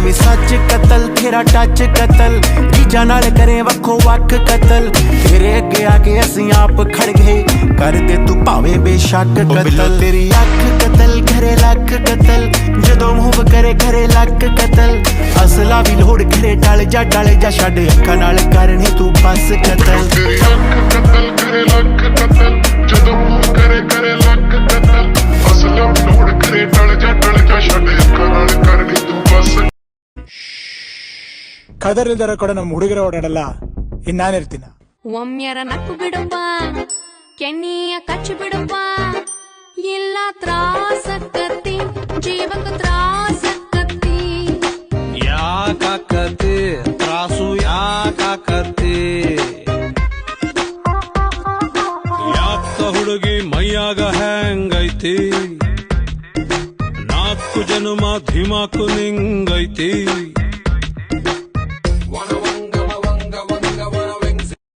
में सच कतल तेरा टच कतल रीजा नाल करे वक्खो वक्ख कतल तेरे अगे आके असीं आप खड़ गए कर दे तू भावे बेशक कतल तेरी अख कतल घरे लख कतल जदों मूव करे घरे लक कतल असला भी लोड़ घरे डल जा छड़ अखा नाल करनी तू बस कतल तेरी अख कतल घरे लख कतल जदों मूव करे घरे लक कतल असला भी लोड़ घरे डल जा छड़ अखा नाल करनी तू बस ಕದರಿಲ್ದರ ಕೂಡ ನಮ್ಮ ಹುಡುಗರ ಓಡಾಡಲ್ಲ ಇನ್ನಾನಿರ್ತೀನ ಒಮ್ಮೆರ ನಕ್ಕು ಬಿಡುವ ಕೆನ್ನಿಯ ಕಚ್ಚಿ ಬಿಡುವ ಇಲ್ಲ ತ್ರಾಸಕ್ಕತ್ತಿ ಜೀವಕ್ಕೆ ತ್ರಾಸಕ್ಕತ್ತಿ ಯಾಕಾಕತಿ ತ್ರಾಸು ಯಾಕಾಕತಿ ಯಾಕ ಹುಡುಗಿ ಮೈಯಾಗ ಹೆಂಗೈತಿ ನಾಲ್ಕು ಜನ್ಮ ಧಿಮಾಕು ನಿಂಗೈತಿ